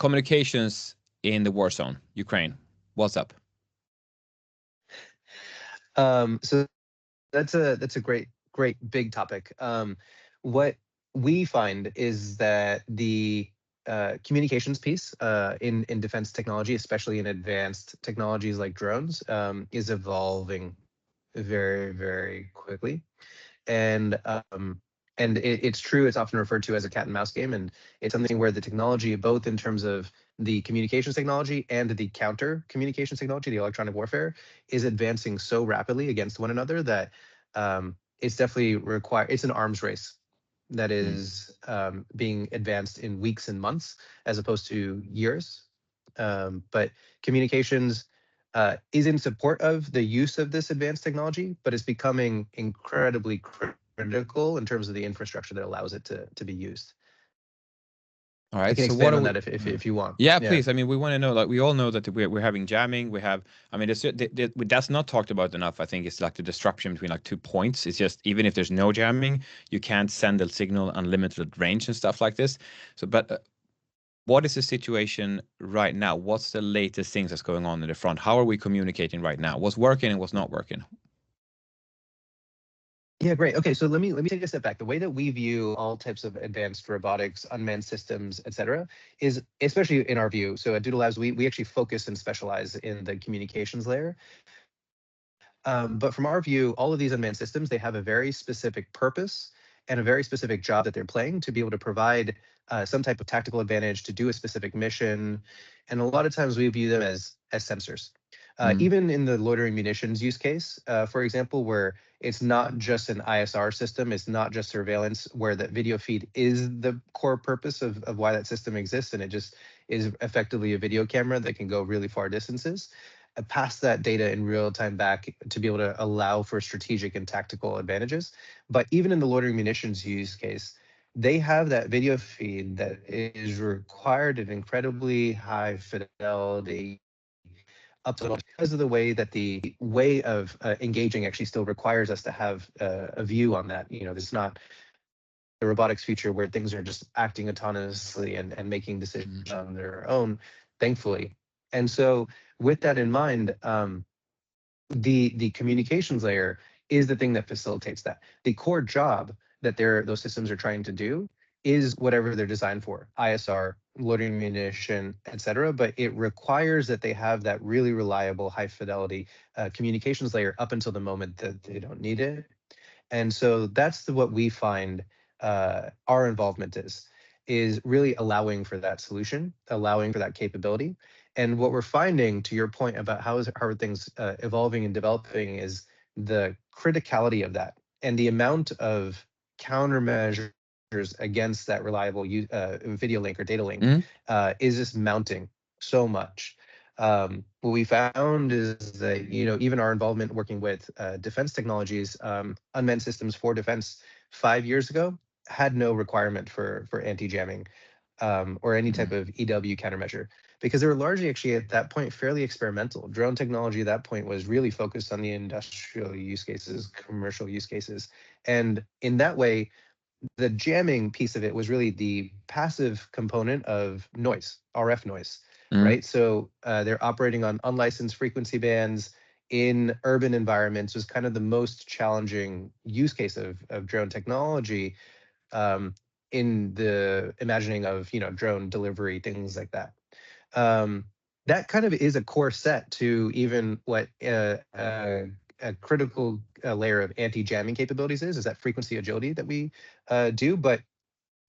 communications in the war zone, Ukraine. What's up? So that's a great big topic. What we find is that the communications piece in defense technology, especially in advanced technologies like drones, is evolving very quickly. And it's true. It's often referred to as a cat and mouse game, and it's something where the technology, both in terms of the communications technology and the counter communications technology, the electronic warfare, is advancing so rapidly against one another that it's definitely required. It's an arms race that is being advanced in weeks and months as opposed to years. But communications is in support of the use of this advanced technology, but it's becoming incredibly critical in terms of the infrastructure that allows it to be used. All I right. can So what expand are on we? that if you want. Yeah, Yeah. please. I mean, we want to know. Like, we all know that we're having jamming. We have. I mean, that's not talked about enough. I think it's like the disruption between like 2 points. It's just even if there's no jamming, you can't send a signal unlimited range and stuff like this. So, but what is the situation right now? What's the latest things that's going on in the front? How are we communicating right now? What's working and what's not working? Yeah, great. Okay, so let me take a step back. The way that we view all types of advanced robotics, unmanned systems, etc., is especially in our view. So at Doodle Labs, we actually focus and specialize in the communications layer. But from our view, all of these unmanned systems, they have a very specific purpose and a very specific job that they're playing to be able to provide some type of tactical advantage to do a specific mission. And a lot of times we view them as sensors. Even in the loitering munitions use case, for example, where it's not just an ISR system, it's not just surveillance, where that video feed is the core purpose of why that system exists, and it just is effectively a video camera that can go really far distances. Pass that data in real time back to be able to allow for strategic and tactical advantages. But even in the loitering munitions use case, they have that video feed that is required at incredibly high fidelity up to because of the way that the way of engaging actually still requires us to have a view on that. You know, there's not the robotics future where things are just acting autonomously and making decisions on their own, thankfully. And so with that in mind, the communications layer is the thing that facilitates that. The core job that those systems are trying to do is whatever they're designed for, ISR, loitering munition, etc. But it requires that they have that really reliable, high fidelity communications layer up until the moment that they don't need it. And so that's what we find our involvement is really allowing for that solution, allowing for that capability. And what we're finding, to your point about how are things evolving and developing, is the criticality of that and the amount of countermeasures against that reliable video link or data link is just mounting so much. What we found is that, you know, even our involvement working with defense technologies, unmanned systems for defense 5 years ago had no requirement for anti-jamming or any type of EW countermeasure, because they were largely actually at that point fairly experimental. Drone technology at that point was really focused on the industrial use cases, commercial use cases. And in that way, the jamming piece of it was really the passive component of noise, RF noise, right? So they're operating on unlicensed frequency bands in urban environments was kind of the most challenging use case of drone technology in the imagining of, you know, drone delivery, things like that. That kind of is a core set to even what a critical layer of anti-jamming capabilities is that frequency agility that we do. But,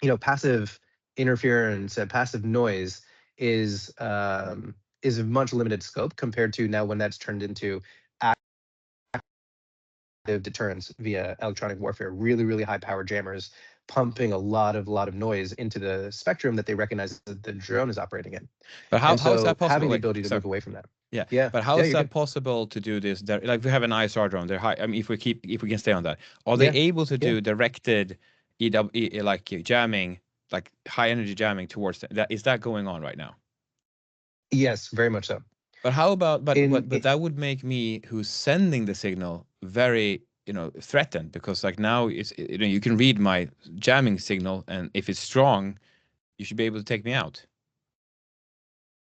you know, passive interference, passive noise is a much limited scope compared to now when that's turned into active deterrence via electronic warfare, really high power jammers pumping a lot of noise into the spectrum that they recognize that the drone is operating in. But And how is so that possible? having the Like, ability to so move away from that. yeah, Yeah. but how Yeah, is you're that good. possible to do this? Like, we have an ISR drone, they're high. I mean, if we can stay on that, are they Yeah. able to Yeah. do directed like jamming, like high energy jamming towards that? Is that going on right now? Yes, very much so. But how about In but that would make me who's sending the signal very, you know, threatened, because like now it's, you know, you can read my jamming signal, and if it's strong, you should be able to take me out.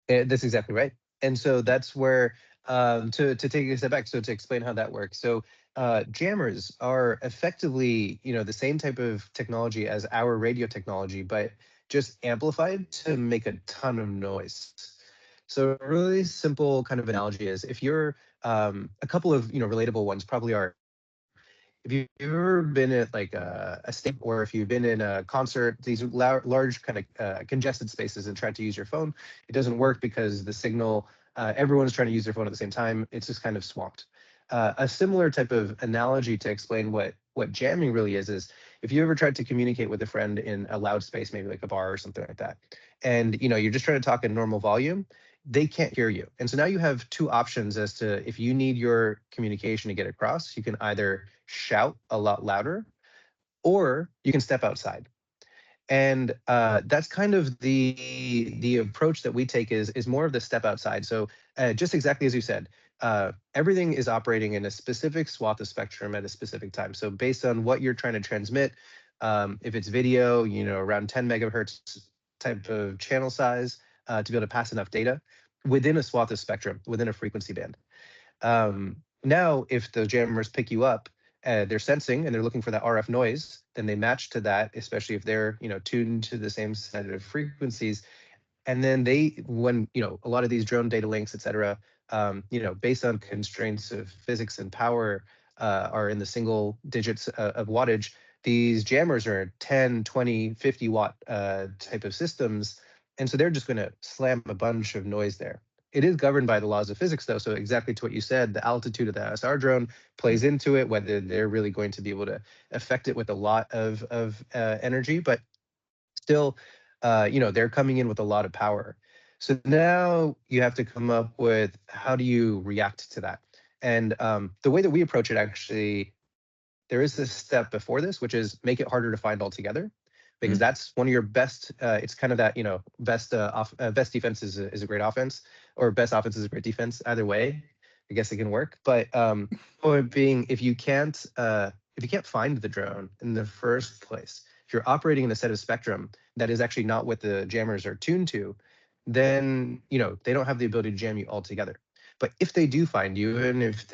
That's exactly right. And so that's where, to take a step back, so to explain how that works. So jammers are effectively, the same type of technology as our radio technology, but just amplified to make a ton of noise. So a really simple kind of analogy is, if you're, a couple of relatable ones probably are, if you've ever been at like a state, or if you've been in a concert, these large kind of congested spaces, and tried to use your phone, it doesn't work because the signal, everyone's trying to use their phone at the same time. It's just kind of swamped. A similar type of analogy to explain what jamming really is if you ever tried to communicate with a friend in a loud space, maybe like a bar or something like that, and you're just trying to talk in normal volume, they can't hear you. And so now you have two options as to, if you need your communication to get across, you can either shout a lot louder, or you can step outside. And that's kind of the approach that we take, is more of the step outside. So just exactly as you said, everything is operating in a specific swath of spectrum at a specific time. So based on what you're trying to transmit, if it's video, around 10 megahertz type of channel size, to be able to pass enough data within a swath of spectrum, within a frequency band. Now, if the jammers pick you up, they're sensing and they're looking for that RF noise, then they match to that, especially if they're tuned to the same set of frequencies. And then when a lot of these drone data links, et cetera, based on constraints of physics and power, are in the single digits of wattage. These jammers are 10, 20, 50 watt type of systems. And so they're just going to slam a bunch of noise there. It is governed by the laws of physics, though. So exactly to what you said, the altitude of the SR drone plays into it, whether they're really going to be able to affect it with a lot of energy. But still, they're coming in with a lot of power. So now you have to come up with, how do you react to that? And the way that we approach it, actually, there is this step before this, which is make it harder to find altogether, because that's one of your best. It's kind of that, best defense is a great offense, or best offense is a great defense. Either way, I guess it can work. But point being, if you can't find the drone in the first place, if you're operating in a set of spectrum that is actually not what the jammers are tuned to, then they don't have the ability to jam you altogether. But if they do find you, and if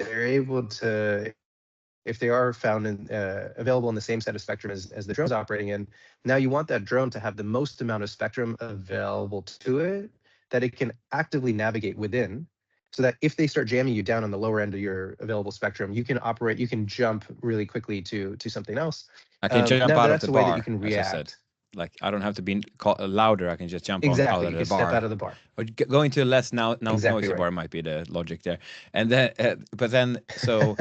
they are found available in the same set of spectrum as the drone's operating in, now you want that drone to have the most amount of spectrum available to it that it can actively navigate within, so that if they start jamming you down on the lower end of your available spectrum, you can jump really quickly to something else. I can jump Now out of the that's a way that you bar, can as I said. react. Like, I don't have to be louder. I can just jump out Exactly, of you the can step bar. out of the bar. Or going to a less Exactly noisy right. bar might be the logic there. And then, but then, so,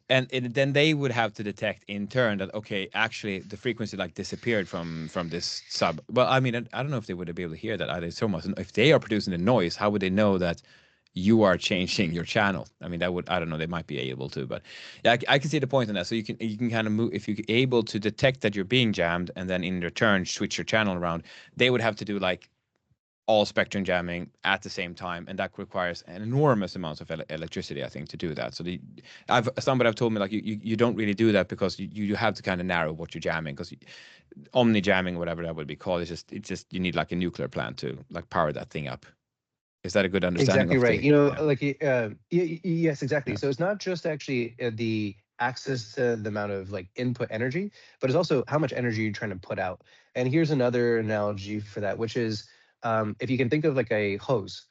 then they would have to detect in turn that, okay, actually the frequency like disappeared from this sub. Well, I mean, I don't know if they would be able to hear that either so much. If they are producing the noise, how would they know that you are changing your channel? I mean, I don't know, they might be able to, but yeah, I can see the point in that. So you can kind of move, if you're able to detect that you're being jammed, and then in return switch your channel around. They would have to do like all spectrum jamming at the same time, and that requires an enormous amount of electricity, I think, to do that. So somebody have told me, like, you don't really do that, because you have to kind of narrow what you're jamming, because omni jamming, whatever that would be called, it's just you need like a nuclear plant to like power that thing up. Is that a good understanding Exactly of right. the? Yeah. Yes, exactly. Yeah. So it's not just actually the access to the amount of like input energy, but it's also how much energy you're trying to put out. And here's another analogy for that, which is, if you can think of like a hose,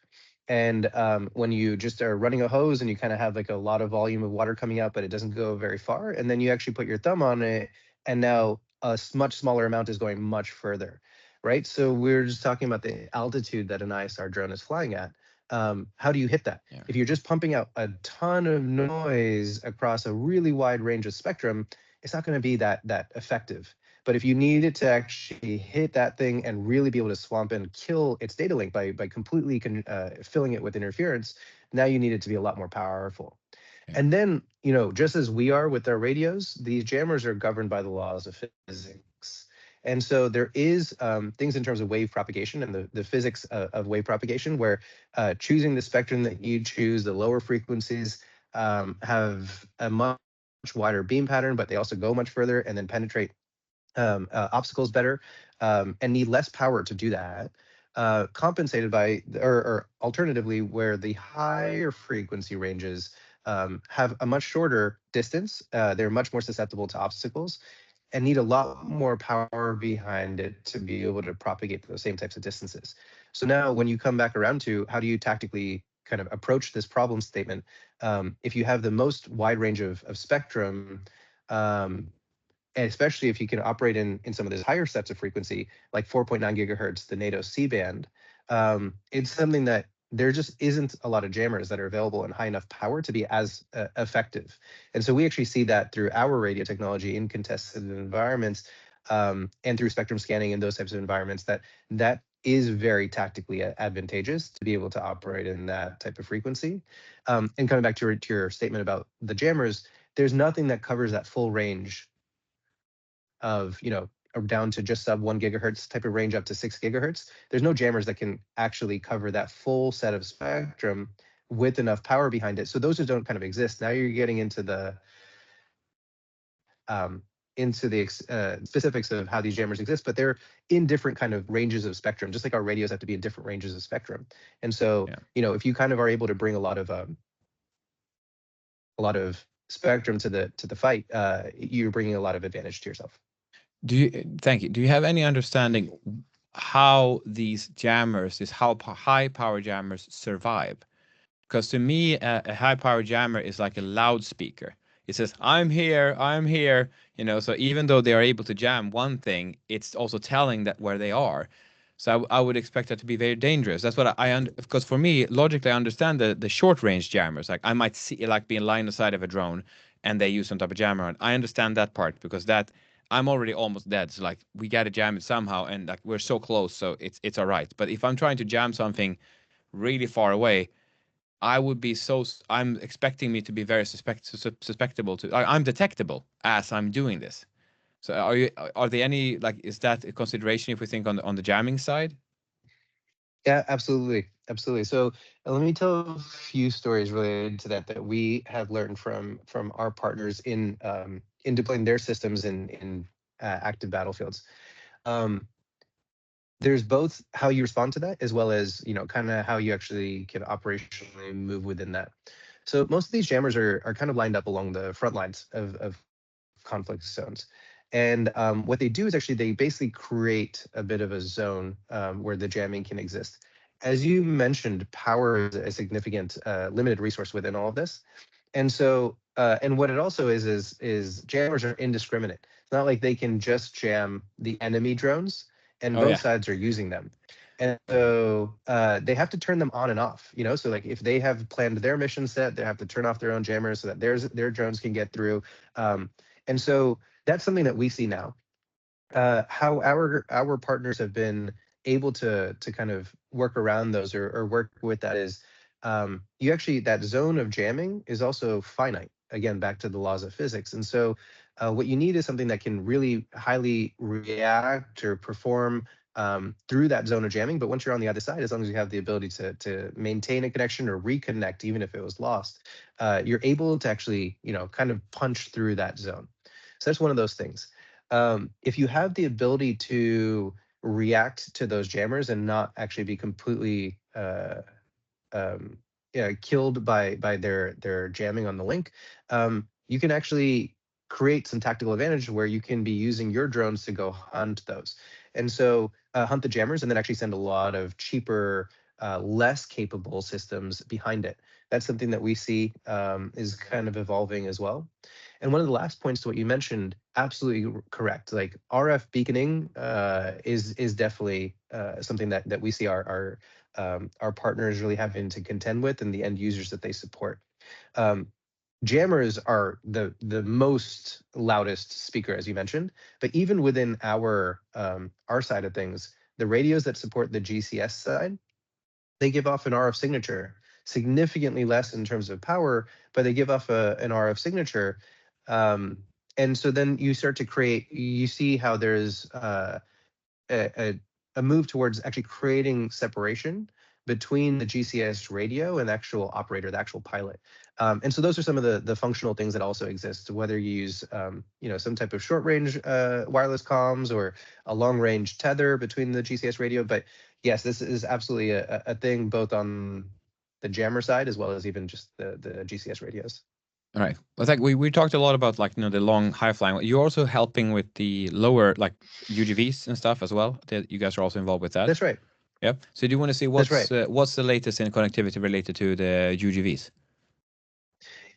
and when you just are running a hose and you kind of have like a lot of volume of water coming out, but it doesn't go very far, and then you actually put your thumb on it, and now a much smaller amount is going much further, right? So we're just talking about the altitude that an ISR drone is flying at. How do you hit that? Yeah. If you're just pumping out a ton of noise across a really wide range of spectrum, it's not going to be that effective. But if you need it to actually hit that thing and really be able to swamp and kill its data link by completely filling it with interference, now you need it to be a lot more powerful. Yeah. And then, just as we are with our radios, these jammers are governed by the laws of physics. And so there is things in terms of wave propagation and the physics of wave propagation, where choosing the spectrum that you choose, the lower frequencies have a much wider beam pattern, but they also go much further and then penetrate obstacles better, and need less power to do that. compensated by, or alternatively, where the higher frequency ranges have a much shorter distance. They're much more susceptible to obstacles and need a lot more power behind it to be able to propagate those same types of distances. So now when you come back around to how do you tactically kind of approach this problem statement, if you have the most wide range of spectrum, and especially if you can operate in some of those higher sets of frequency, like 4.9 gigahertz, the NATO C band, it's something that there just isn't a lot of jammers that are available in high enough power to be as effective. And so we actually see that through our radio technology in contested environments, and through spectrum scanning in those types of environments, that is very tactically advantageous to be able to operate in that type of frequency. And coming back to your statement about the jammers, there's nothing that covers that full range of, or down to just sub 1 gigahertz type of range up to 6 gigahertz. There's no jammers that can actually cover that full set of spectrum with enough power behind it. So those just don't kind of exist. Now you're getting into the specifics of how these jammers exist, but they're in different kind of ranges of spectrum, just like our radios have to be in different ranges of spectrum. And so, Yeah. if you kind of are able to bring a lot of spectrum to the fight, you're bringing a lot of advantage to yourself. Thank you. Do you have any understanding how these jammers, these high power jammers survive? Because to me, a high power jammer is like a loudspeaker. It says, I'm here, I'm here. So even though they are able to jam one thing, it's also telling that where they are. So I would expect that to be very dangerous. That's what because for me, logically, I understand the short range jammers. Like I might see, like be in line of sight of a drone and they use some type of jammer. And I understand that part because I'm already almost dead. So like we got to jam it somehow. And like we're so close. So it's all right. But if I'm trying to jam something really far away, I'm expecting me to be very susceptible to, I'm detectable as I'm doing this. So are there any, like, is that a consideration if we think on the jamming side? Yeah, absolutely. Absolutely. So let me tell a few stories related to that we have learned from our partners in deploying their systems in active battlefields. Um, there's both how you respond to that as well as, kind of how you actually can operationally move within that. So most of these jammers are kind of lined up along the front lines of conflict zones. And what they do is actually they basically create a bit of a zone where the jamming can exist. As you mentioned, power is a significant limited resource within all of this. And so, and what it also is jammers are indiscriminate. It's not like they can just jam the enemy drones, and Oh both yeah. sides are using them. And so they have to turn them on and off. So like if they have planned their mission set, they have to turn off their own jammers so that their drones can get through. And so that's something that we see now. How our partners have been able to kind of work around those or work with that is, you actually, that zone of jamming is also finite. Again, back to the laws of physics. And so what you need is something that can really highly react or perform through that zone of jamming. But once you're on the other side, as long as you have the ability to maintain a connection or reconnect, even if it was lost, you're able to actually, kind of punch through that zone. So that's one of those things. If you have the ability to react to those jammers and not actually be completely killed by their jamming on the link, you can actually create some tactical advantage where you can be using your drones to go hunt those. And so hunt the jammers and then actually send a lot of cheaper, less capable systems behind it. That's something that we see is kind of evolving as well. And one of the last points to what you mentioned, absolutely correct. Like RF beaconing is definitely something that we see our partners really having to contend with and the end users that they support. Um, Jammers are the most loudest speaker, as you mentioned, but even within our side of things, the radios that support the GCS side, they give off an RF signature, significantly less in terms of power, but they give off an RF signature. Um, and so then you start to you see how there's a, a move towards actually creating separation between the GCS radio and the actual operator, the actual pilot. And so those are some of the functional things that also exist, whether you use some type of short range wireless comms or a long range tether between the GCS radio. But yes, this is absolutely a thing both on the jammer side as well as even just the GCS radios. All right. Well, like we talked a lot about like the long high flying. You're also helping with the lower like UGVs and stuff as well. You guys are also involved with that. That's right. Yeah. So do you want to see That's right. what's the latest in connectivity related to the UGVs?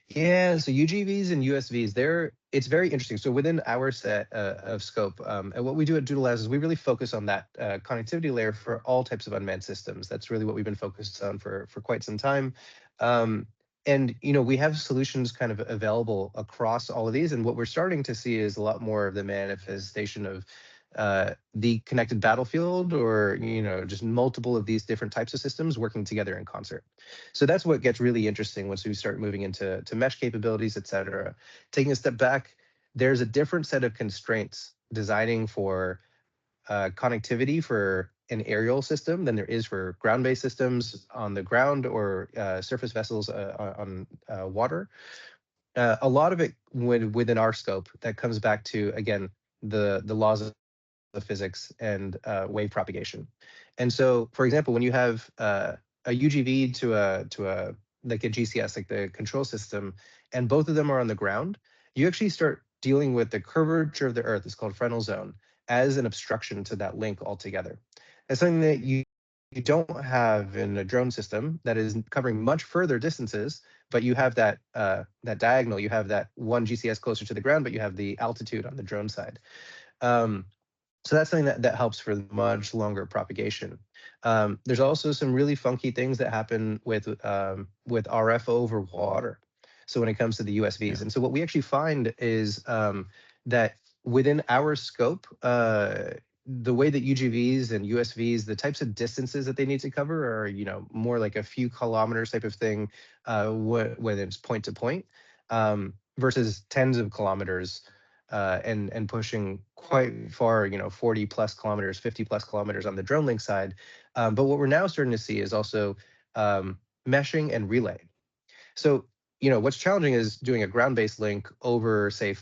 Yeah, so UGVs and USVs, it's very interesting. So within our set of scope, and what we do at Doodle Labs is we really focus on that connectivity layer for all types of unmanned systems. That's really what we've been focused on for quite some time. And we have solutions kind of available across all of these. And what we're starting to see is a lot more of the manifestation of the connected battlefield, or just multiple of these different types of systems working together in concert. So that's what gets really interesting once we start moving into mesh capabilities, et cetera. Taking a step back, there's a different set of constraints designing for connectivity for an aerial system than there is for ground-based systems on the ground, or surface vessels on water. A lot of it within our scope that comes back to, again, the laws of physics and wave propagation. And so, for example, when you have a UGV to a like a GCS, like the control system, and both of them are on the ground, you actually start dealing with the curvature of the Earth. It's called fresnel zone, as an obstruction to that link altogether. It's something that you don't have in a drone system that is covering much further distances, but you have that that diagonal. You have that one GCS closer to the ground, but you have the altitude on the drone side. Um, so that's something that helps for much longer propagation. There's also some really funky things that happen with RF over water. So when it comes to the USVs, Yeah. and so what we actually find is that within our scope, the way that UGVs and USVs, the types of distances that they need to cover are, more like a few kilometers type of thing, when it's point to point, versus tens of kilometers, and pushing quite far, 40 plus kilometers, 50 plus kilometers on the drone link side. But what we're now starting to see is also meshing and relay. So, what's challenging is doing a ground-based link over, say,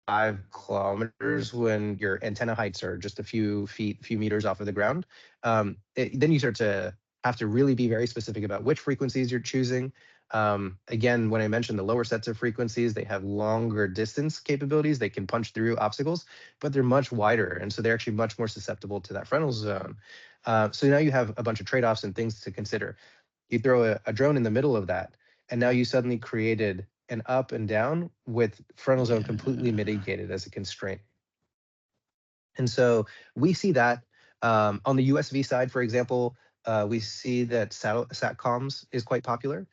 5 kilometers when your antenna heights are just a few feet, few meters off of the ground. Then you start to have to really be very specific about which frequencies you're choosing. Again, when I mentioned the lower sets of frequencies, they have longer distance capabilities. They can punch through obstacles, but they're much wider. And so they're actually much more susceptible to that fresnel zone. So now you have a bunch of trade-offs and things to consider. You throw a drone in the middle of that, and now you suddenly created an up and down with frontal zone completely mitigated as a constraint. And so we see that on the USV side, for example, we see that SATCOMs is quite popular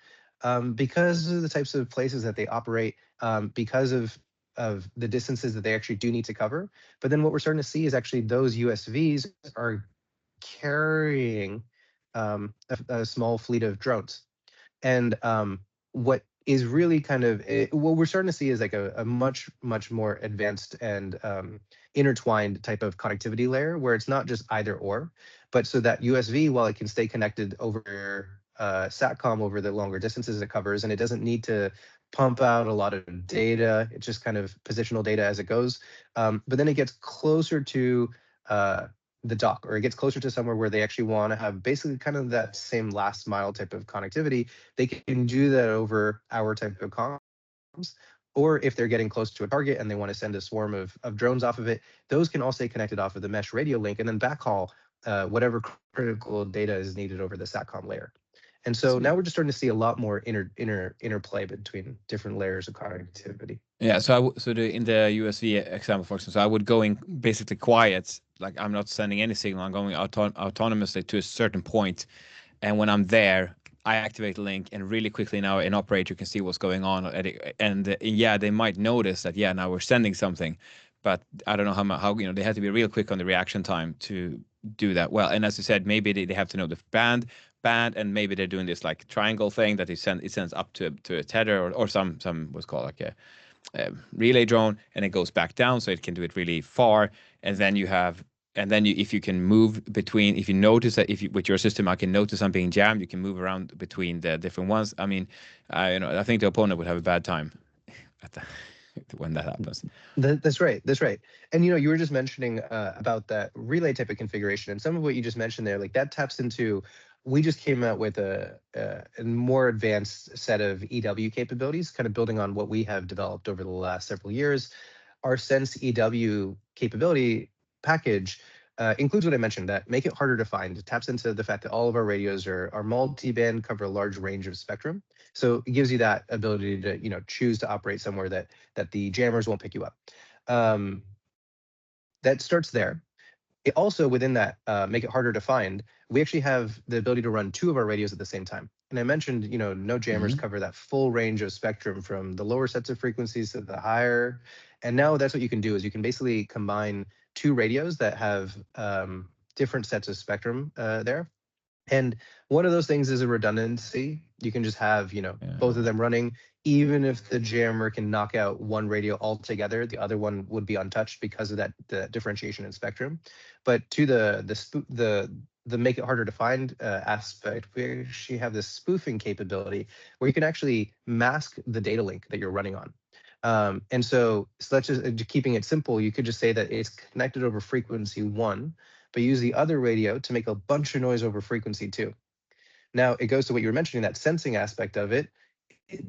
because of the types of places that they operate, because of the distances that they actually do need to cover. But then what we're starting to see is actually those USVs are carrying a small fleet of drones. And what is really kind of what we're starting to see is like a much more advanced and intertwined type of connectivity layer, where it's not just either or, but so that USV, while it can stay connected over SATCOM over the longer distances it covers, and it doesn't need to pump out a lot of data. It's just kind of positional data as it goes. But then it gets closer to the dock, or it gets closer to somewhere where they actually want to have basically kind of that same last mile type of connectivity. They can do that over our type of comms. Or if they're getting close to a target and they want to send a swarm of drones off of it, those can all stay connected off of the mesh radio link and then backhaul whatever critical data is needed over the SATCOM layer. And so now we're just starting to see a lot more interplay between different layers of connectivity. Yeah, so in the USV example, for instance, so I would go in basically quiet, like I'm not sending any signal. I'm going autonomously to a certain point, and when I'm there, I activate the link, and really quickly now an operator can see what's going on, and yeah, they might notice that now we're sending something, but I don't know how they have to be real quick on the reaction time to do that well. And as you said, maybe they have to know the band, and maybe they're doing this like triangle thing that it sends up to a tether, or some what's called like a relay drone, and it goes back down so it can do it really far. And then if you can move between, if you notice that with your system, I can notice I'm being jammed, you can move around between the different ones. I mean, I think the opponent would have a bad time at that. when that happens. That's right. That's right. And you were just mentioning about that relay type of configuration, and some of what you just mentioned there, like that taps into. We just came out with a more advanced set of EW capabilities, kind of building on what we have developed over the last several years. Our Sense EW capability package includes what I mentioned, that make it harder to find. It taps into the fact that all of our radios are multi-band, cover a large range of spectrum. So it gives you that ability to choose to operate somewhere that the jammers won't pick you up. That starts there. It also, within that, make it harder to find. We actually have the ability to run 2 of our radios at the same time. And I mentioned, no jammers cover that full range of spectrum from the lower sets of frequencies to the higher. And now that's what you can do, is you can basically combine 2 radios that have different sets of spectrum there. And one of those things is a redundancy. You can just have, both of them running. Even if the jammer can knock out one radio altogether, the other one would be untouched because of that the differentiation in spectrum. But to the make it harder to find aspect, we actually have this spoofing capability where you can actually mask the data link that you're running on. And so let's just keeping it simple, you could just say that it's connected over frequency 1, but use the other radio to make a bunch of noise over frequency 2. Now it goes to what you were mentioning, that sensing aspect of it.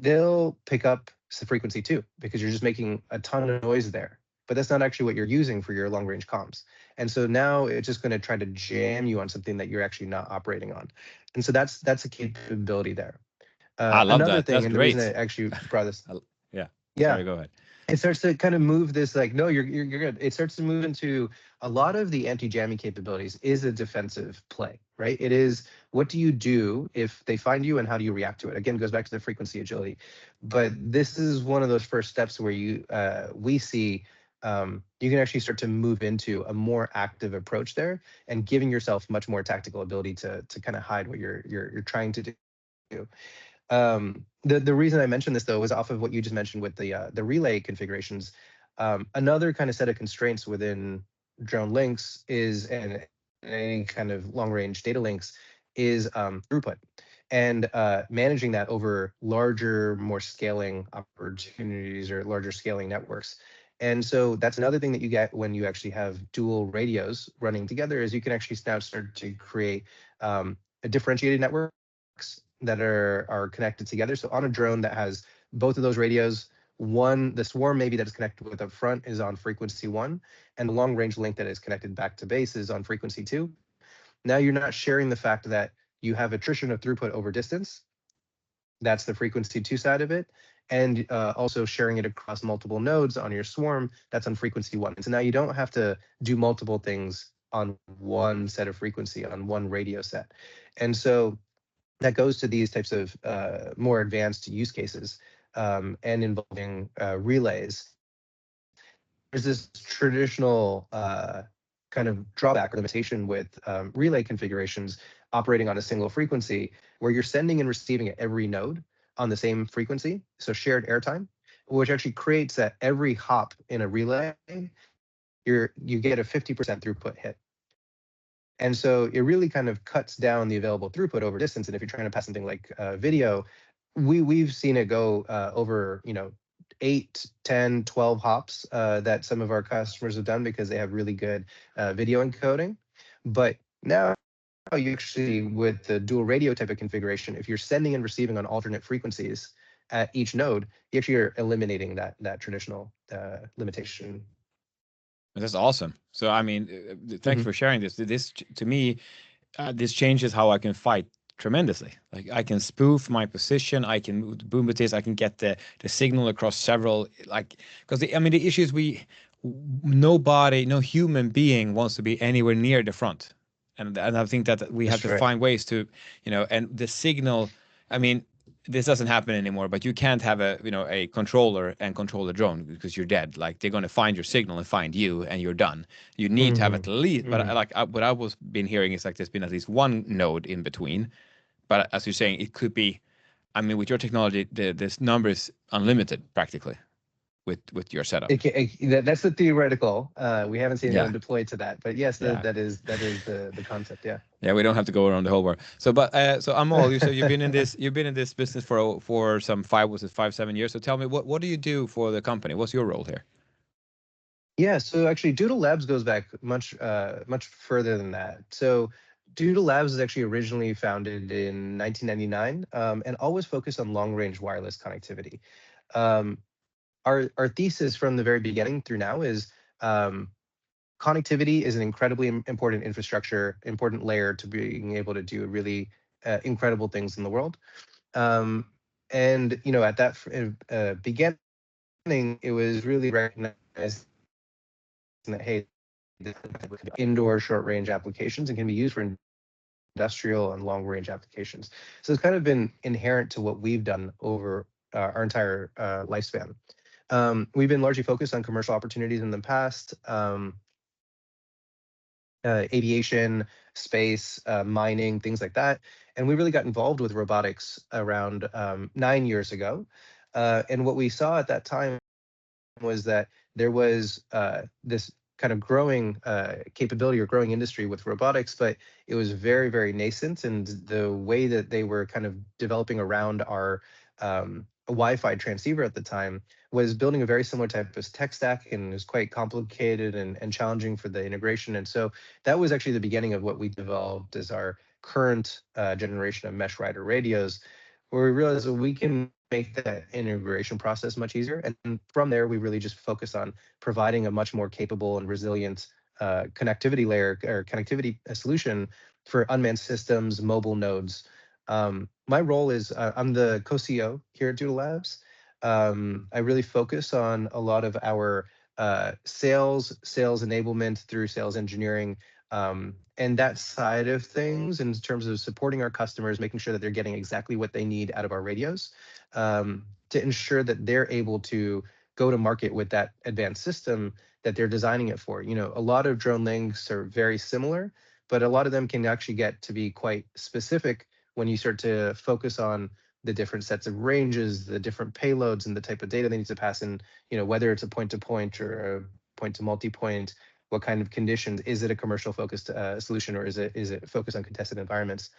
They'll pick up the frequency 2 because you're just making a ton of noise there, but that's not actually what you're using for your long range comms. And so now it's just going to try to jam you on something that you're actually not operating on. And so that's a capability there. I love Another that. thing, That's and the reason great. I actually brought this, Yeah. yeah, Sorry, go ahead. it starts to kind of move this, like, no, you're good. It starts to move into a lot of the anti-jamming capabilities is a defensive play, right? It is, what do you do if they find you and how do you react to it? Again, it goes back to the frequency agility. But this is one of those first steps where we see you can actually start to move into a more active approach there, and giving yourself much more tactical ability to kind of hide what you're trying to do. The reason I mentioned this though was off of what you just mentioned with the relay configurations. Another kind of set of constraints within drone links is, and any kind of long range data links, is throughput, and managing that over larger, more scaling opportunities or larger scaling networks. And so that's another thing that you get when you actually have dual radios running together, is you can actually now start to create a differentiated networks that are connected together. So on a drone that has both of those radios, the swarm maybe that is connected with up front is on frequency 1, and the long range link that is connected back to base is on frequency 2. Now you're not sharing the fact that you have attrition of throughput over distance. That's the frequency 2 side of it. And also sharing it across multiple nodes on your swarm, that's on frequency 1. And so now you don't have to do multiple things on one set of frequency, on one radio set. And so that goes to these types of more advanced use cases, and involving relays. There's this traditional kind of drawback or limitation with relay configurations operating on a single frequency, where you're sending and receiving at every node on the same frequency, so shared airtime, which actually creates that every hop in a relay, you get a 50% throughput hit. And so it really kind of cuts down the available throughput over distance. And if you're trying to pass something like video, we've seen it go over 8, 10, 12 hops that some of our customers have done because they have really good video encoding. But now you actually, with the dual radio type of configuration, if you're sending and receiving on alternate frequencies at each node, you actually are eliminating that traditional limitation. That's awesome. So, I mean, thanks Mhm. for sharing this. This, to me, this changes how I can fight tremendously. Like, I can spoof my position, I can move the boom booties, I can get the signal across several, like, because I mean, the issue is no human being wants to be anywhere near the front. And I think that we have That's to right. find ways to, and the signal, I mean, this doesn't happen anymore, but you can't have a controller and control the drone because you're dead. Like, they're going to find your signal and find you, and you're done. You need to have at Mhm. least, but Mhm. what I was been hearing is like there's been at least one node in between. But as you're saying, it could be, I mean, with your technology, this number is unlimited practically. with your setup. That's the theoretical. We haven't seen anyone Yeah. deploy to that, but yes, Yeah. that is the concept. Yeah. Yeah, we don't have to go around the whole world. So, but so Amol, you said you've been in this business for some 5, 7 years. So tell me, what do you do for the company? What's your role here? Yeah, so actually Doodle Labs goes back much further than that. So Doodle Labs was actually originally founded in 1999, and always focused on long-range wireless connectivity. Um, our thesis from the very beginning through now is, um, connectivity is an incredibly important infrastructure, important layer to being able to do really incredible things in the world. Um, and at that beginning, it was really recognized that, hey, indoor short range applications and can be used for industrial and long range applications. So it's kind of been inherent to what we've done over our entire lifespan. We've been largely focused on commercial opportunities in the past, aviation, space, mining, things like that. And we really got involved with robotics around 9 years ago. And what we saw at that time was that there was this kind of growing capability or growing industry with robotics, but it was very, very nascent. And the way that they were kind of developing around our Wi-Fi transceiver at the time was building a very similar type of tech stack, and it was quite complicated and challenging for the integration. And so that was actually the beginning of what we developed as our current generation of mesh rider radios, where we realized that we can make that integration process much easier. And from there, we really just focus on providing a much more capable and resilient connectivity layer or connectivity solution for unmanned systems, mobile nodes. My role is I'm the co-CEO here at Doodle Labs. I really focus on a lot of our sales enablement through sales engineering, and that side of things in terms of supporting our customers, making sure that they're getting exactly what they need out of our radios, to ensure that they're able to go to market with that advanced system that they're designing it for. A lot of drone links are very similar, but a lot of them can actually get to be quite specific when you start to focus on the different sets of ranges, the different payloads, and the type of data they need to pass in, whether it's a point-to-point or a point-to-multi-point, what kind of conditions, is it a commercial focused solution, or is it focused on contested environments?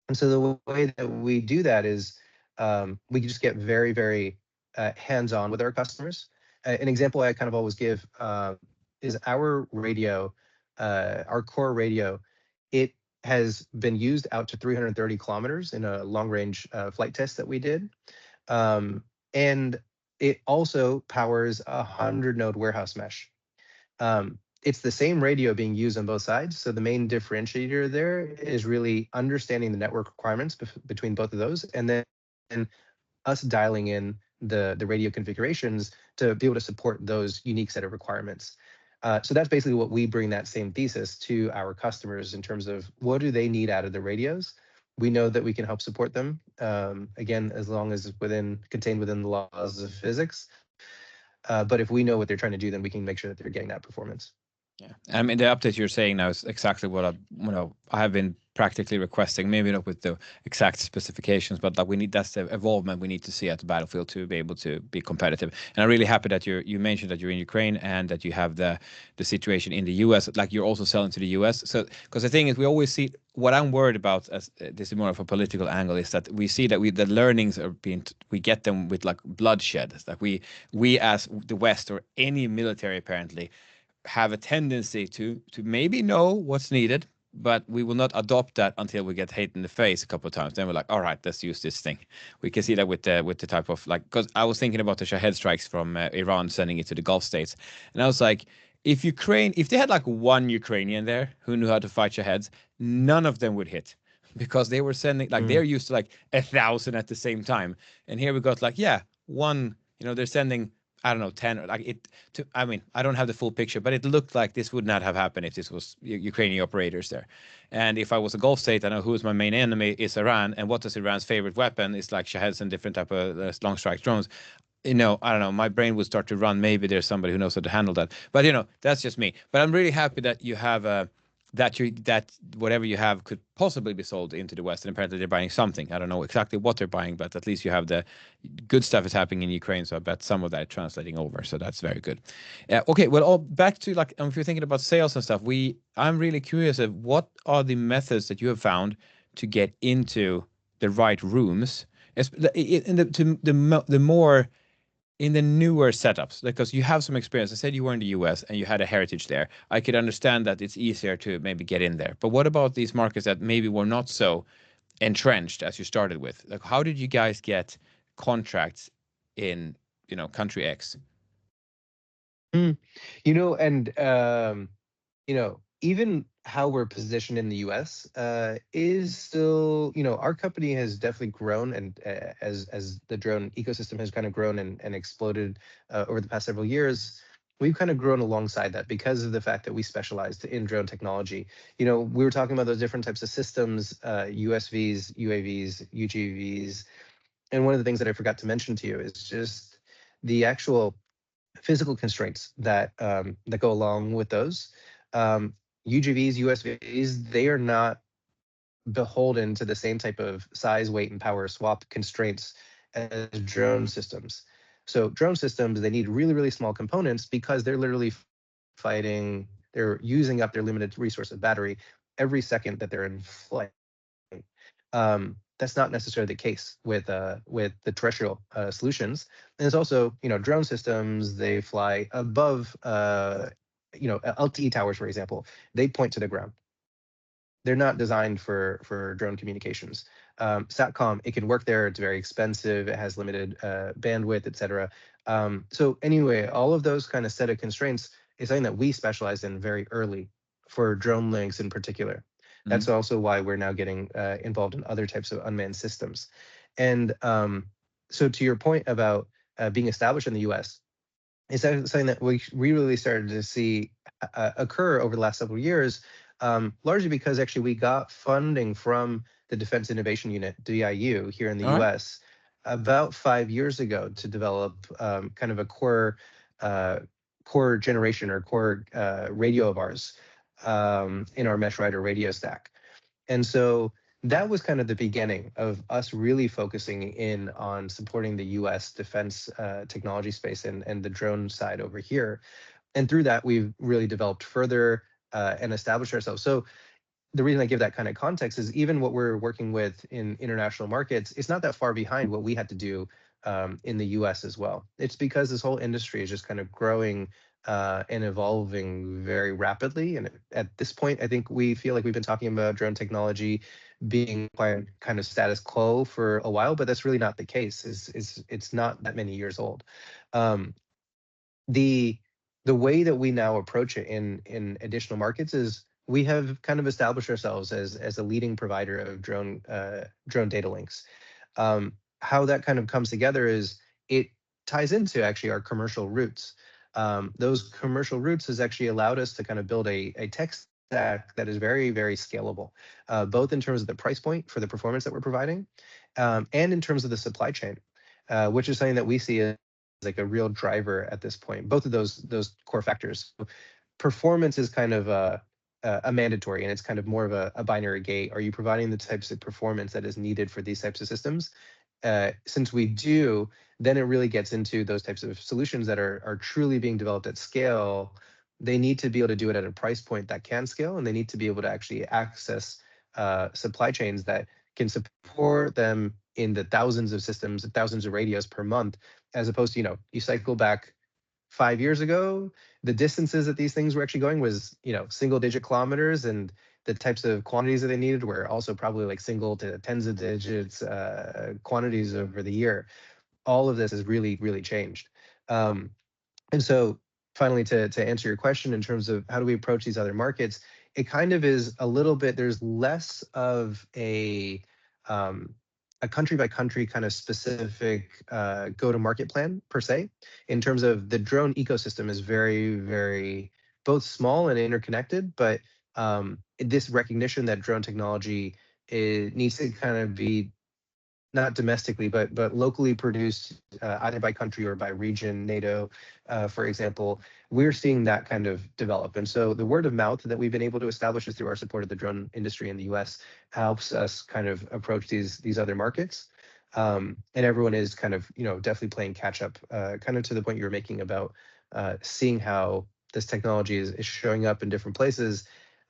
And so the way that we do that is, we can just get very, very hands-on with our customers. An example I kind of always give is our radio, our core radio. It has been used out to 330 kilometers in a long-range flight test that we did, and it also powers a 100-node warehouse mesh. It's the same radio being used on both sides. So the main differentiator there is really understanding the network requirements between both of those, and then us dialing in the radio configurations to be able to support those unique set of requirements. So that's basically what we bring that same thesis to our customers in terms of what do they need out of the radios. We know that we can help support them, again, as long as it's contained within the laws of physics. But if we know what they're trying to do, then we can make sure that they're getting that performance. Yeah, I mean the update you're saying now is exactly what I have been practically requesting. Maybe not with the exact specifications, but that that's the evolvement we need to see at the battlefield to be able to be competitive. And I'm really happy that you mentioned that you're in Ukraine and that you have the situation in the U.S. Like you're also selling to the U.S. So because the thing is, we always see what I'm worried about, as this is more of a political angle, is that we see that the learnings are we get them with like bloodshed. Like we as the West or any military apparently have a tendency to maybe know what's needed, but we will not adopt that until we get hit in the face a couple of times. Then we're like, all right, let's use this thing. We can see that with the type of like, because I was thinking about the Shahed strikes from Iran sending it to the Gulf states, and I was like, if they had like one Ukrainian there who knew how to fight Shaheds, none of them would hit. Because they were sending like they're used to like 1,000 at the same time, and here we got like one. They're sending, I don't know, 10, like it. I mean, I don't have the full picture, but it looked like this would not have happened if this was Ukrainian operators there. And if I was a Gulf state, I know who's my main enemy is Iran, and what is Iran's favorite weapon? It's like Shaheds and different type of long strike drones. I don't know. My brain would start to run. Maybe there's somebody who knows how to handle that. But that's just me. But I'm really happy that you have that whatever you have could possibly be sold into the West, and apparently they're buying something. I don't know exactly what they're buying, but at least you have the good stuff is happening in Ukraine. So I bet some of that translating over. So that's very good. Okay, well, all back to like if you're thinking about sales and stuff, I'm really curious of what are the methods that you have found to get into the right rooms, in the more in the newer setups, because you have some experience. I said you were in the US and you had a heritage there. I could understand that it's easier to maybe get in there. But what about these markets that maybe were not so entrenched as you started with? Like, how did you guys get contracts in, country X? Mm. And even how we're positioned in the US is still, our company has definitely grown, and as the drone ecosystem has kind of grown and exploded over the past several years, we've kind of grown alongside that because of the fact that we specialized in drone technology. We were talking about those different types of systems, USVs, UAVs, UGVs, and one of the things that I forgot to mention to you is just the actual physical constraints that go along with those. Um, UGVs, USVs, they are not beholden to the same type of size, weight, and power swap constraints as drone systems. So drone systems, they need really, really small components because they're literally they're using up their limited resource of battery every second that they're in flight. That's not necessarily the case with the terrestrial solutions. And it's also, drone systems, they fly above LTE towers, for example. They point to the ground. They're not designed for drone communications. Satcom, it can work there. It's very expensive. It has limited bandwidth, etc. So anyway, all of those kind of set of constraints is something that we specialize in very early for drone links in particular. That's also why we're now getting involved in other types of unmanned systems. And so to your point about being established in the US, is that something that we really started to see occur over the last several years, largely because actually we got funding from the Defense Innovation Unit, DIU, here in the All right. US about 5 years ago to develop kind of a core generation or core radio of ours in our Mesh Rider radio stack. And so that was kind of the beginning of us really focusing in on supporting the US defense technology space and the drone side over here. And through that, we've really developed further and established ourselves. So the reason I give that kind of context is even what we're working with in international markets, it's not that far behind what we had to do in the US as well. It's because this whole industry is just kind of growing and evolving very rapidly. And at this point, I think we feel like we've been talking about drone technology being quite kind of status quo for a while, but that's really not the case. It's not that many years old. Um, the the way that we now approach it in additional markets is we have kind of established ourselves as a leading provider of drone data links. How that kind of comes together is it ties into actually our commercial roots. Those commercial roots has actually allowed us to kind of build a tech stack that is very, very scalable, both in terms of the price point for the performance that we're providing, and in terms of the supply chain, which is something that we see as like a real driver at this point. Both of those core factors. Performance is kind of a mandatory, and it's kind of more of a binary gate. Are you providing the types of performance that is needed for these types of systems? Since we do, then it really gets into those types of solutions that are truly being developed at scale. They need to be able to do it at a price point that can scale, and they need to be able to actually access supply chains that can support them in the thousands of systems, thousands of radios per month, as opposed to, you cycle back 5 years ago, the distances that these things were actually going was, single digit kilometers, and the types of quantities that they needed were also probably like single to tens of digits quantities over the year. All of this has really, really changed. Um, and so finally, to answer your question in terms of how do we approach these other markets, it kind of is a little bit, there's less of um, a country by country kind of specific go to market plan per se. In terms of the drone ecosystem is very, very both small and interconnected, but this recognition that drone technology needs to kind of be not domestically, but locally produced, either by country or by region, NATO, for example, we're seeing that kind of develop. And so the word of mouth that we've been able to establish is through our support of the drone industry in the US helps us kind of approach these other markets. And everyone is kind of, definitely playing catch up, kind of to the point you were making about seeing how this technology is showing up in different places.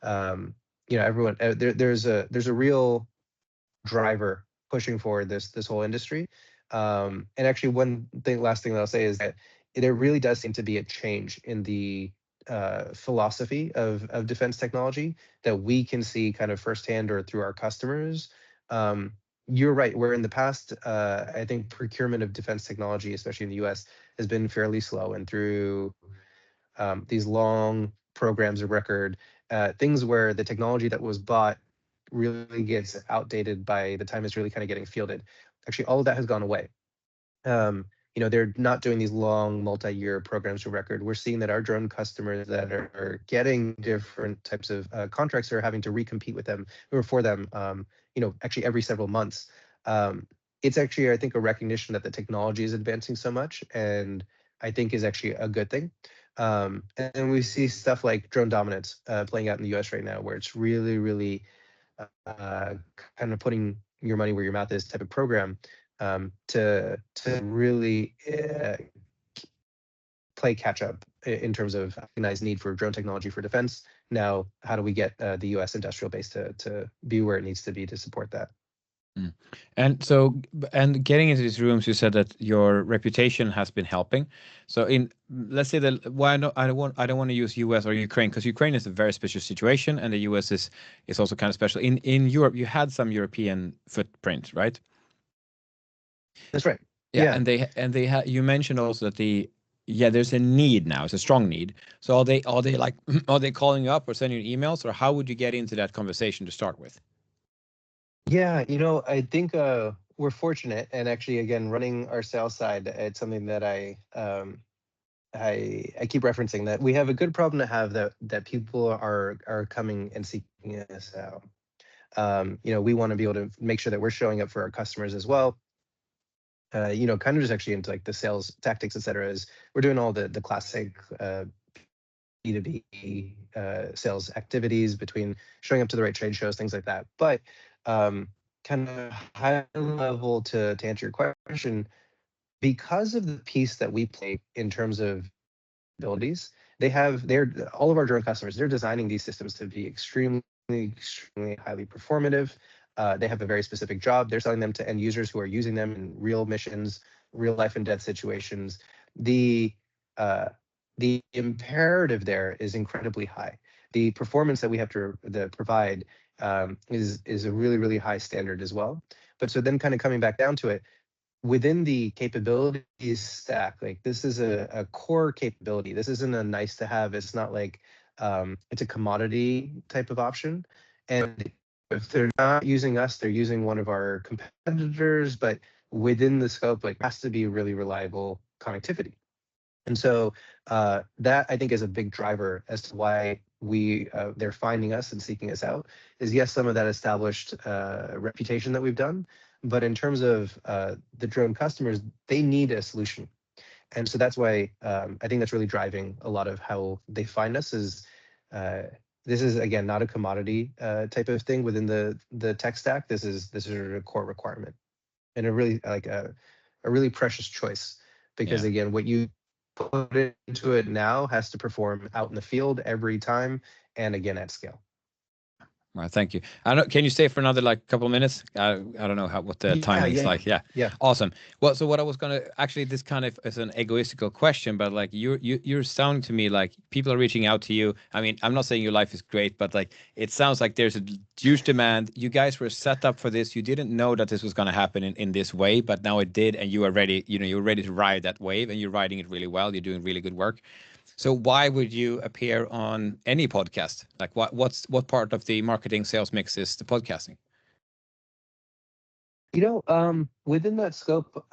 Everyone, there's a real driver pushing forward this whole industry. And actually, last thing that I'll say is that there really does seem to be a change in the philosophy of defense technology that we can see kind of firsthand or through our customers. You're right. Where in the past, I think procurement of defense technology, especially in the U.S., has been fairly slow, and through these long programs of record, things where the technology that was bought really gets outdated by the time it's really kind of getting fielded. Actually, all of that has gone away. They're not doing these long multi-year programs of record. We're seeing that our drone customers that are getting different types of contracts are having to recompete with them or for them, actually every several months. It's actually, I think, a recognition that the technology is advancing so much, and I think is actually a good thing. And we see stuff like drone dominance playing out in the US right now, where it's really, really kind of putting your money where your mouth is type of program, to really play catch up in terms of recognized need for drone technology for defense. Now, how do we get the US industrial base to be where it needs to be to support that? And getting into these rooms, you said that your reputation has been helping. So let's say that I don't want to use US or Ukraine, because Ukraine is a very special situation, and the US is also kind of special. In Europe, you had some European footprint, right? That's right. Yeah. And you mentioned also that there's a need now. It's a strong need. So are they calling you up or sending you emails, or how would you get into that conversation to start with? Yeah, I think we're fortunate, and actually, again, running our sales side, it's something that I keep referencing, that we have a good problem to have, that people are coming and seeking us out. We want to be able to make sure that we're showing up for our customers as well. Kind of just actually into like the sales tactics, et cetera, is we're doing all the classic B2B sales activities, between showing up to the right trade shows, things like that. But kind of high level, to answer your question, because of the piece that we play in terms of abilities, all of our drone customers, they're designing these systems to be extremely, extremely highly performative. They have a very specific job. They're selling them to end users who are using them in real missions, real life and death situations. The imperative there is incredibly high. The performance that we have to provide is a really, really high standard as well. But so then, kind of coming back down to it, within the capabilities stack, like, this is a core capability. This isn't a nice to have. It's not like it's a commodity type of option. And if they're not using us, they're using one of our competitors, but within the scope, like, has to be really reliable connectivity. And so that, I think, is a big driver as to why they're finding us and seeking us out. Is, yes, some of that established reputation that we've done, but in terms of the drone customers, they need a solution. And so that's why I think that's really driving a lot of how they find us. Is this is, again, not a commodity type of thing within the tech stack. This is a core requirement, and a really precious choice, because again, what you put into it now has to perform out in the field every time, and again, at scale. Right, thank you. Can you stay for another couple of minutes? I don't know what the timing is like. Yeah. Awesome. Well, so what I was gonna, actually, this kind of is an egoistical question, but you're sounding to me like people are reaching out to you. I mean, I'm not saying your life is great, but it sounds like there's a huge demand. You guys were set up for this. You didn't know that this was gonna happen in this way, but now it did, and you are ready. You're ready to ride that wave, and you're riding it really well. You're doing really good work. So why would you appear on any podcast? Like, what part of the marketing sales mix is the podcasting? Within that scope,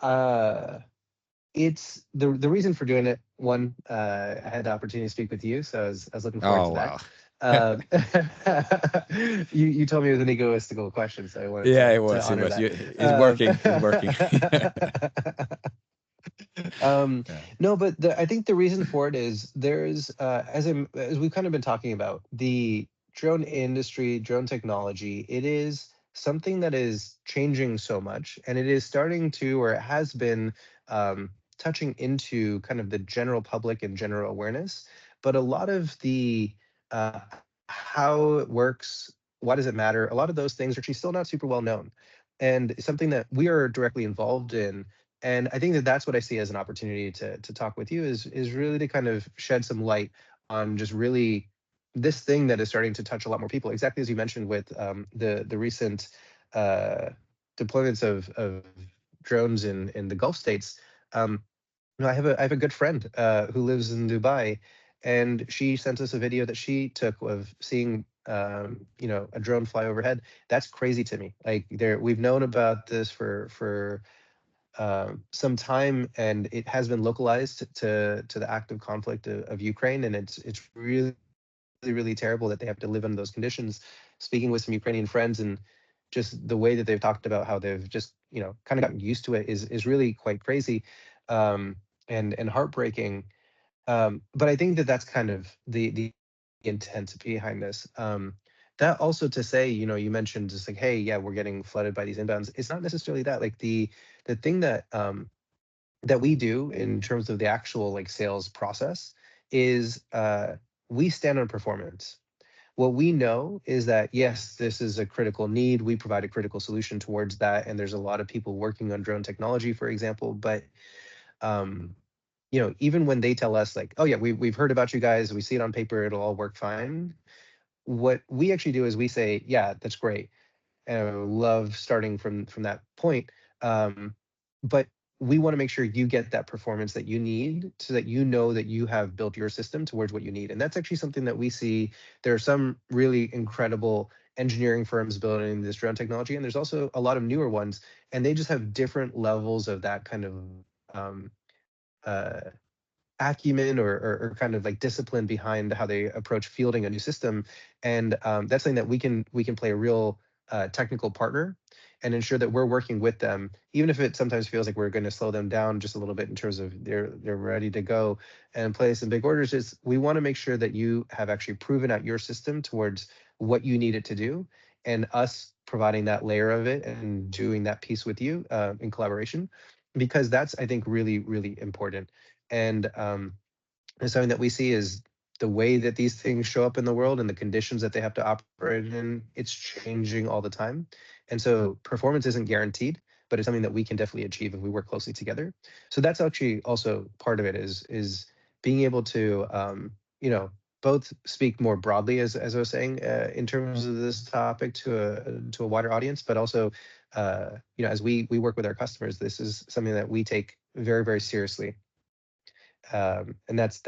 it's the reason for doing it. One, I had the opportunity to speak with you, so I was looking forward to that. Um, you told me it was an egoistical question, so I wanted Yeah, it to was. It honor was. that. It's working. It's working. Um, Yeah. no, but I think the reason for it is there's as we've kind of been talking about the drone industry, drone technology. It is something that is changing so much, and it is starting to, or it has been, touching into kind of the general public and general awareness. But a lot of the uh, how it works, why does it matter? A lot of those things are actually still not super well known, and something that we are directly involved in. And I think that that's what I see as an opportunity to talk with you is really to kind of shed some light on just really this thing that is starting to touch a lot more people. Exactly as you mentioned with the recent uh, deployments of drones in the Gulf states. Um, I have a good friend who lives in Dubai, and she sent us a video that she took of seeing a drone fly overhead. That's crazy to me. Like there, we've known about this for some time, and it has been localized to the active conflict of Ukraine, and it's really terrible that they have to live under those conditions. Speaking with some Ukrainian friends, and just the way that they've talked about how they've just kind of gotten used to it is really quite crazy, um, and heartbreaking. But I think that that's kind of the intent behind this. That also to say, you mentioned just like, hey, yeah, we're getting flooded by these inbounds. It's not necessarily that. Like the thing that we do in terms of the actual like sales process is we stand on performance. What we know is that yes, this is a critical need. We provide a critical solution towards that, and there's a lot of people working on drone technology, for example. But um, even when they tell us like, oh yeah, we've heard about you guys, we see it on paper, it'll all work fine. What we actually do is we say, yeah, that's great, and I love starting from that point. Um, but we want to make sure you get that performance that you need so that you know that you have built your system towards what you need. And that's actually something that we see. There are some really incredible engineering firms building this drone technology, and there's also a lot of newer ones, and they just have different levels of that kind of um, uh, acumen or kind of like discipline behind how they approach fielding a new system. And that's something that we can play a real technical partner and ensure that we're working with them, even if it sometimes feels like we're going to slow them down just a little bit in terms of they're ready to go and place some big orders. Is we want to make sure that you have actually proven out your system towards what you need it to do, and us providing that layer of it and doing that piece with you in collaboration, because that's, I think, really important. And something that we see is the way that these things show up in the world and the conditions that they have to operate in, it's changing all the time. And so performance isn't guaranteed, but it's something that we can definitely achieve if we work closely together. So that's actually also part of it is being able to both speak more broadly, as I was saying, in terms of this topic to a wider audience, but also as we work with our customers, this is something that we take very seriously, and that's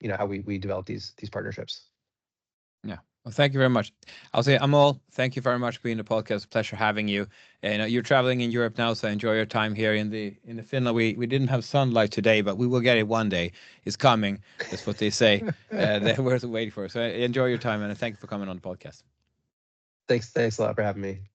how we develop these partnerships. Yeah. Well, thank you very much. I'll say, Amol, thank you very much for being on the podcast. Pleasure having you. And you're traveling in Europe now, so enjoy your time here in the Finland. We didn't have sunlight today, but we will get it one day. It's coming. That's what they say. They're worth waiting for. So enjoy your time, and thank you for coming on the podcast. Thanks a lot for having me.